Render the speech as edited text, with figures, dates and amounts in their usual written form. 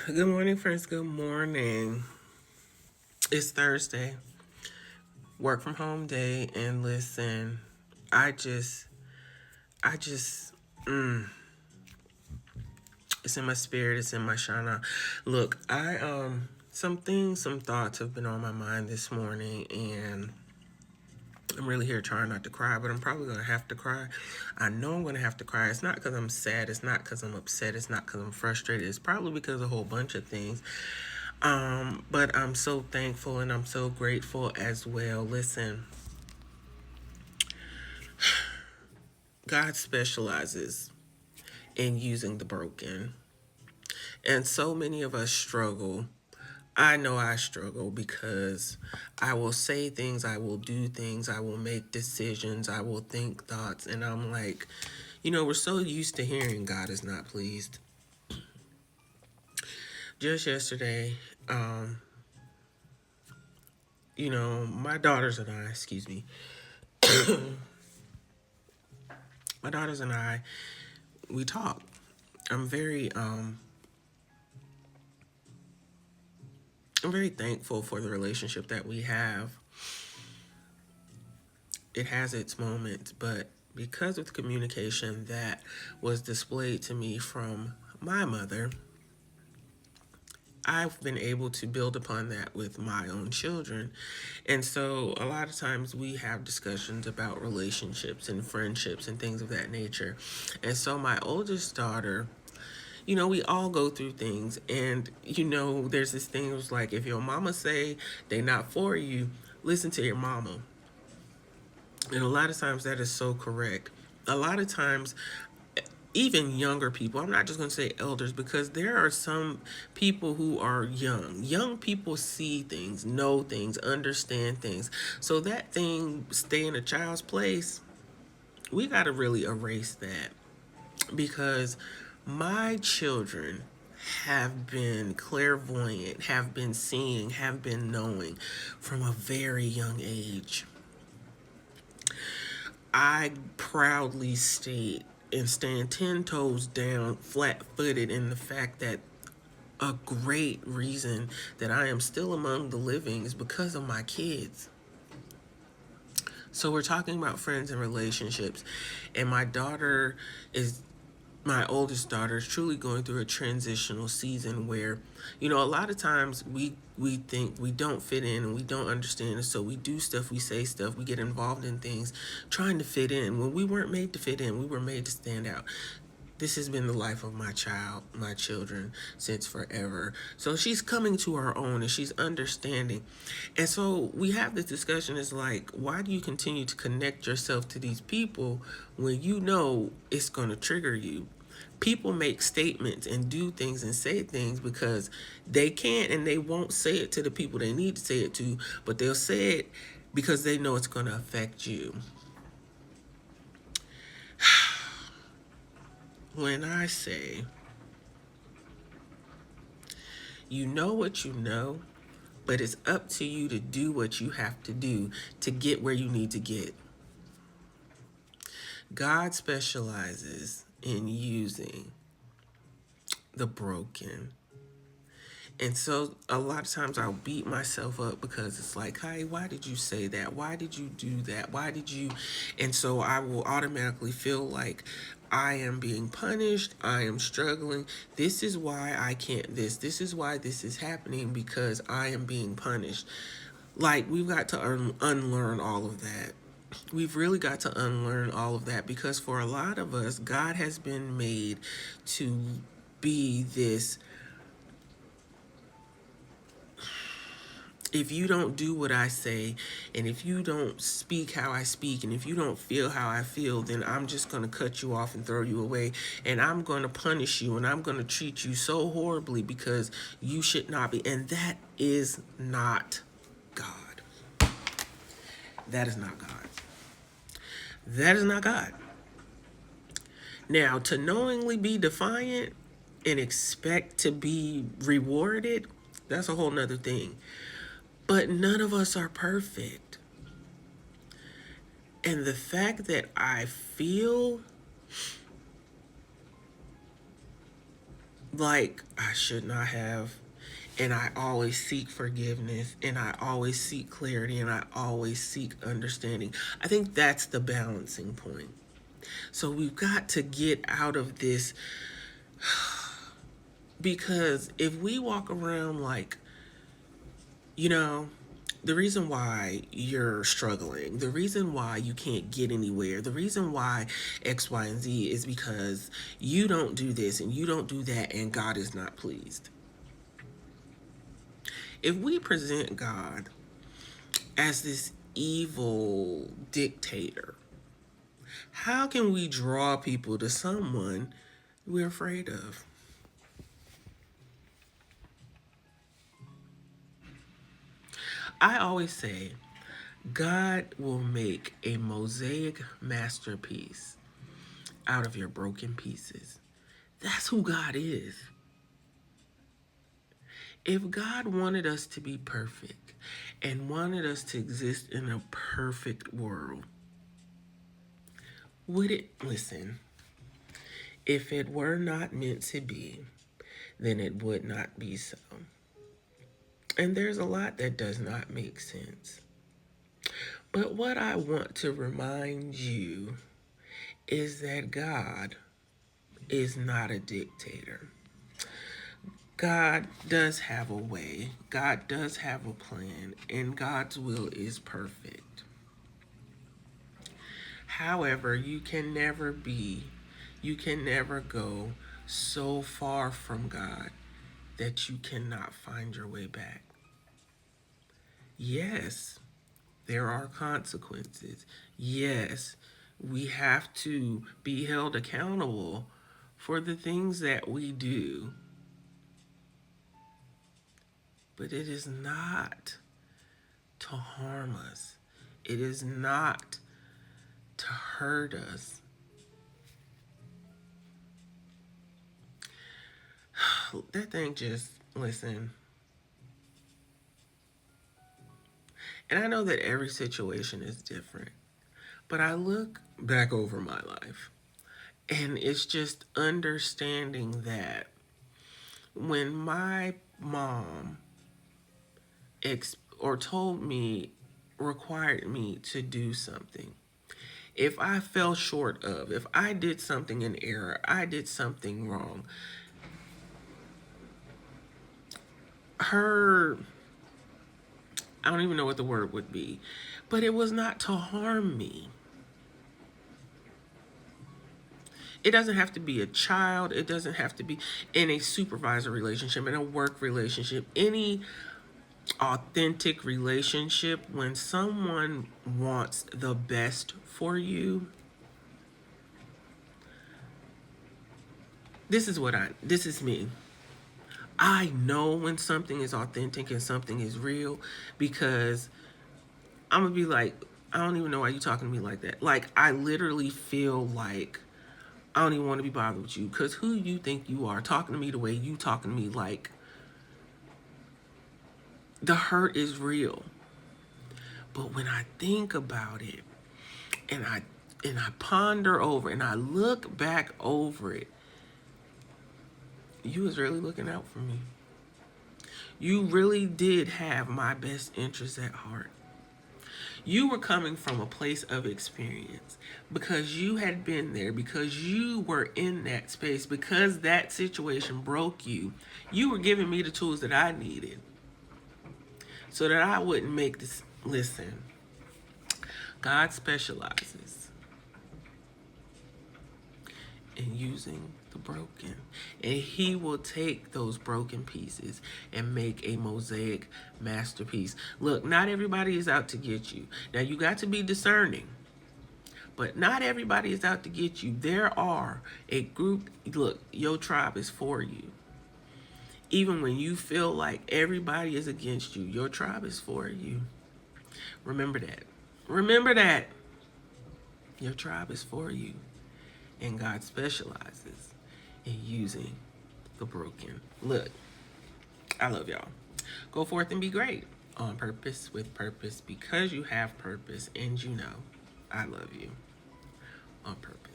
Good morning, friends. Good morning. It's Thursday, work from home day, and listen, I just, I just, it's in my spirit. It's in my shana. Look, some thoughts have been on my mind this morning, and I'm really here trying not to cry, but I'm probably gonna have to cry. I know I'm gonna have to cry. It's not because I'm sad. It's not because I'm upset. It's not because I'm frustrated. It's probably because of a whole bunch of things. But I'm so thankful and I'm so grateful as well. Listen, God specializes in using the broken. And so many of us struggle. I know I struggle because I will say things, I will do things, I will make decisions, I will think thoughts, and I'm like, we're so used to hearing God is not pleased. Just yesterday, my daughters and I, excuse me, my daughters and I, we talk. I'm very I'm very thankful for the relationship that we have. It has its moments, but because of the communication that was displayed to me from my mother, I've been able to build upon that with my own children. And so a lot of times we have discussions about relationships and friendships and things of that nature. And so my oldest daughter, we all go through things, and there's this thing. It was like, if your mama say they not for you, listen to your mama. And a lot of times that is so correct. A lot of times, even younger people, I'm not just going to say elders, because there are some people who are young people see things, know things, understand things. So that thing, stay in a child's place, we got to really erase that, because my children have been clairvoyant, have been seeing, have been knowing from a very young age. I proudly state and stand 10 toes down, flat footed, in the fact that a great reason that I am still among the living is because of my kids. So we're talking about friends and relationships, and my oldest daughter is truly going through a transitional season where, a lot of times we think we don't fit in and we don't understand, and so we do stuff, we say stuff, we get involved in things trying to fit in when we weren't made to fit in. We were made to stand out. This has been the life of my children, since forever. So she's coming to her own and she's understanding. And so we have this discussion. It's like, why do you continue to connect yourself to these people when you know it's going to trigger you? People make statements and do things and say things because they can't and they won't say it to the people they need to say it to, but they'll say it because they know it's going to affect you. When I say, you know what you know, but it's up to you to do what you have to do to get where you need to get. God specializes in using the broken. And so a lot of times I'll beat myself up because it's like, hey, why did you say that? Why did you do that? Why did you? And so I will automatically feel like I am being punished. I am struggling. This is why I can't this. This is why this is happening, because I am being punished. Like, we've got to unlearn all of that. We've really got to unlearn all of that, because for a lot of us, God has been made to be this. If you don't do what I say, and if you don't speak how I speak, and if you don't feel how I feel, then I'm just going to cut you off and throw you away. And I'm going to punish you, and I'm going to treat you so horribly because you should not be. And that is not God. That is not God. That is not God. Now, to knowingly be defiant and expect to be rewarded, that's a whole nother thing. But none of us are perfect. And the fact that I feel like I should not have. And I always seek forgiveness, and I always seek clarity, and I always seek understanding. I think that's the balancing point. So we've got to get out of this, because if we walk around like, you know, the reason why you're struggling, the reason why you can't get anywhere, the reason why X, Y, and Z is because you don't do this and you don't do that, and God is not pleased. If we present God as this evil dictator, how can we draw people to someone we're afraid of? I always say, God will make a mosaic masterpiece out of your broken pieces. That's who God is. If God wanted us to be perfect and wanted us to exist in a perfect world, would it, listen, if it were not meant to be, then it would not be so. And there's a lot that does not make sense. But what I want to remind you is that God is not a dictator. God does have a way, God does have a plan, and God's will is perfect. However, you can never go so far from God that you cannot find your way back. Yes, there are consequences. Yes, we have to be held accountable for the things that we do. But it is not to harm us, it is not to hurt us. That thing just, listen. And I know that every situation is different, but I look back over my life, and it's just understanding that when my mom or told me, required me to do something, if I fell short of, if I did something in error, I did something wrong, her, I don't even know what the word would be, but it was not to harm me. It doesn't have to be a child. It doesn't have to be in a supervisor relationship, in a work relationship, any authentic relationship. When someone wants the best for you, this is me. I know when something is authentic and something is real, because I'm gonna be like, I don't even know why you talking to me like that. Like, I literally feel like I don't even want to be bothered with you, because who you think you are talking to me the way you talking to me, like, the hurt is real. But when I think about it, and I ponder over, and I look back over it, you was really looking out for me. You really did have my best interests at heart. You were coming from a place of experience, because you had been there, because you were in that space, because that situation broke you. You were giving me the tools that I needed so that I wouldn't make this. Listen, God specializes in using the broken, and He will take those broken pieces and make a mosaic masterpiece. Look, not everybody is out to get you. Now, you got to be discerning, but not everybody is out to get you. There are a group. Look, your tribe is for you. Even when you feel like everybody is against you, your tribe is for you. Remember that. Remember that. Your tribe is for you. And God specializes in using the broken. Look, I love y'all. Go forth and be great on purpose, with purpose, because you have purpose, and you know I love you on purpose.